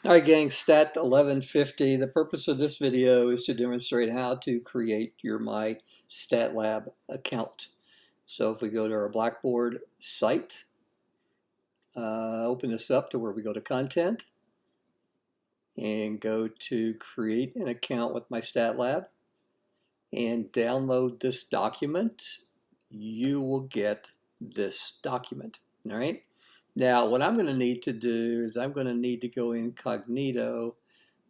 All right, gang, Stat 1150. The purpose of this video is to demonstrate how to create your My Stat Lab account. So if we go to our Blackboard site, open this up to where we go to Content and go to Create an Account with My Stat Lab and download this document, you will get this document. All right. Now, what I'm going to need to do is I'm going to need to go incognito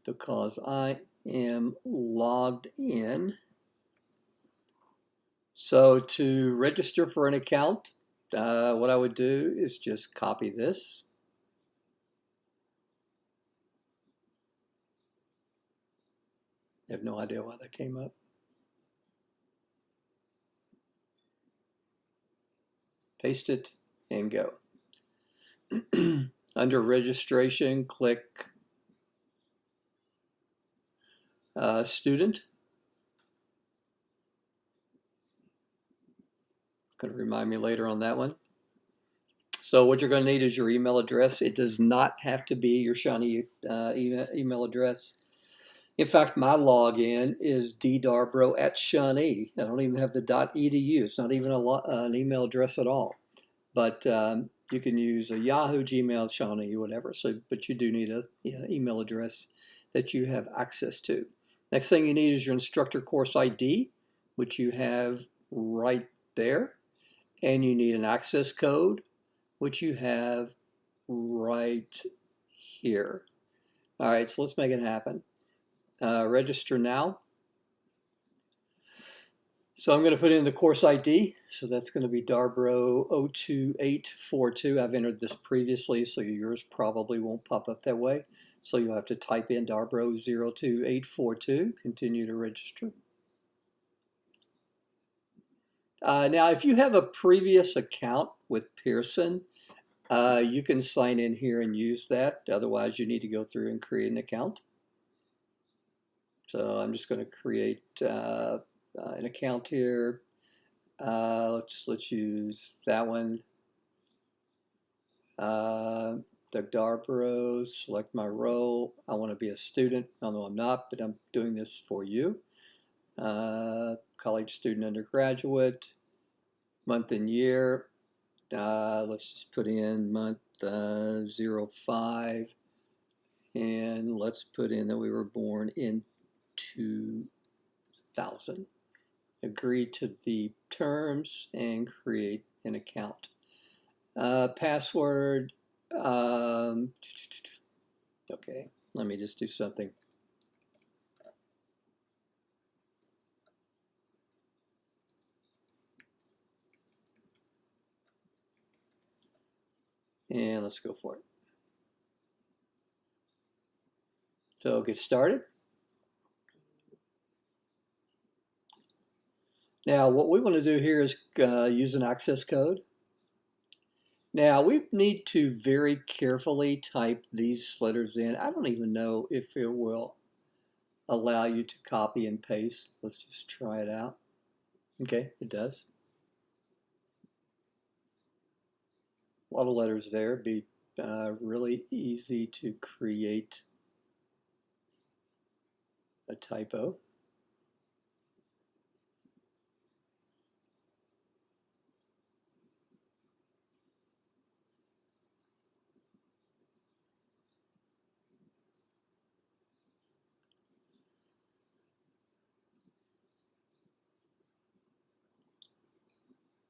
because I am logged in. So to register for an account, what I would do is just copy this. I have no idea why that came up. Paste it and go. Under registration, click student. It's going to remind me later on that one. So what you're going to need is your email address. It does not have to be your Shawnee email address. In fact, my login is ddarbro@Shawnee. I don't even have the .edu. It's not even an email address at all. But you can use a Yahoo, Gmail, Shawnee, whatever. So, but you do need an email address that you have access to. Next thing you need is your instructor course ID, which you have right there. And you need an access code, which you have right here. All right, so let's make it happen. Register now. So I'm going to put in the course ID. So that's going to be Darbro 02842. I've entered this previously, so yours probably won't pop up that way. So you'll have to type in Darbro 02842, continue to register. Now, if you have a previous account with Pearson, you can sign in here and use that. Otherwise, you need to go through and create an account. So I'm just going to create an account here. Let's use that one. Doug Darbro, select my role. I want to be a student. Although I'm not, but I'm doing this for you. College student, undergraduate, month and year. Let's just put in month 05, and let's put in that we were born in 2000. Agree to the terms and create an account. Password. Okay, let me just do something. And let's go for it. So get started. Now what we want to do here is use an access code. Now we need to very carefully type these letters in. I don't even know if it will allow you to copy and paste. Let's just try it out. Okay, it does. A lot of letters there. It'd be really easy to create a typo.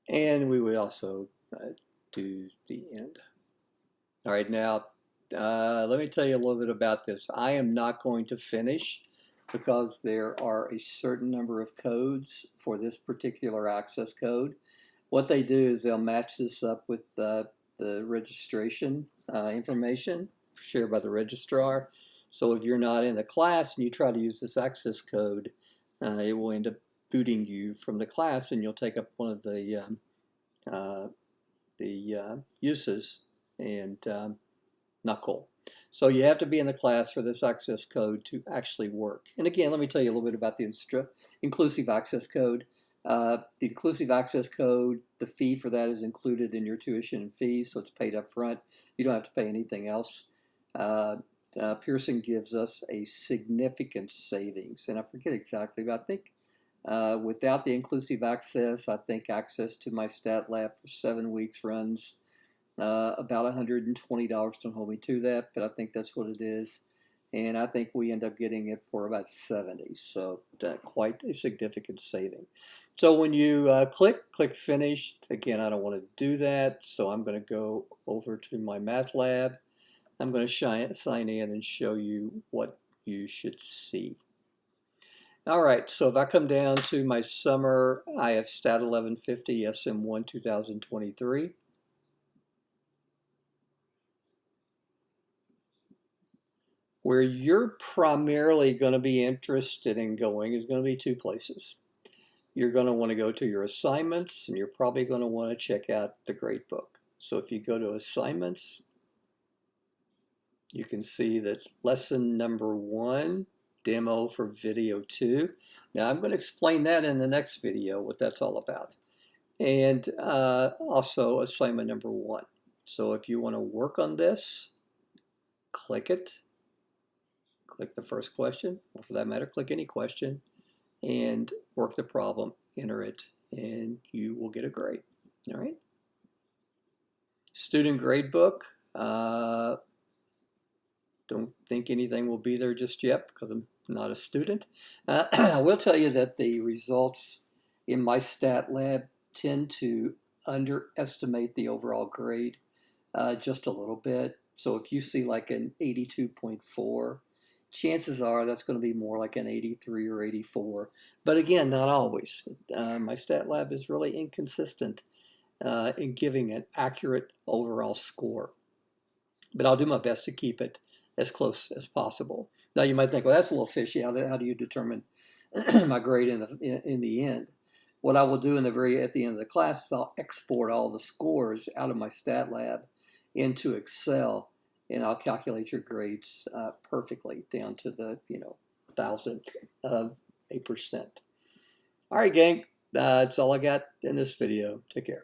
And we would also do the end. All right, now let me tell you a little bit about this. I am not going to finish because there are a certain number of codes for this particular access code. What they do is they'll match this up with the registration information shared by the registrar. So if you're not in the class and you try to use this access code, it will end up booting you from the class, and you'll take up one of the uses, and not cool. So you have to be in the class for this access code to actually work. And again, let me tell you a little bit about the inclusive access code. The inclusive access code, the fee for that is included in your tuition and fees, so it's paid up front. You don't have to pay anything else. Pearson gives us a significant savings, and I forget exactly, but I think without the inclusive access, I think access to my stat lab for 7 weeks runs about $120. Don't hold me to that, but I think that's what it is. And I think we end up getting it for about 70, so quite a significant saving. So when you click finish, again, I don't want to do that, so I'm going to go over to my math lab. I'm going to sign in and show you what you should see. All right, so if I come down to my summer IF Stat 1150 SM1 2023, where you're primarily going to be interested in going is going to be 2 places. You're going to want to go to your assignments, and you're probably going to want to check out the gradebook. So if you go to assignments, you can see that lesson number 1, demo for video 2. Now I'm going to explain that in the next video, what that's all about. And also assignment number 1. So if you want to work on this, click it. Click the first question, or for that matter, click any question, and work the problem, enter it, and you will get a grade. All right. Student gradebook. Don't think anything will be there just yet because I'm not a student. I will tell you that the results in my stat lab tend to underestimate the overall grade just a little bit. So if you see like an 82.4, chances are that's going to be more like an 83 or 84. But again, not always. My stat lab is really inconsistent in giving an accurate overall score. But I'll do my best to keep it as close as possible. Now you might think, well, that's a little fishy. How do you determine my grade in the end? What I will do at the end of the class is I'll export all the scores out of my stat lab into Excel, and I'll calculate your grades perfectly down to the thousandth of a percent. All right, gang, that's all I got in this video. Take care.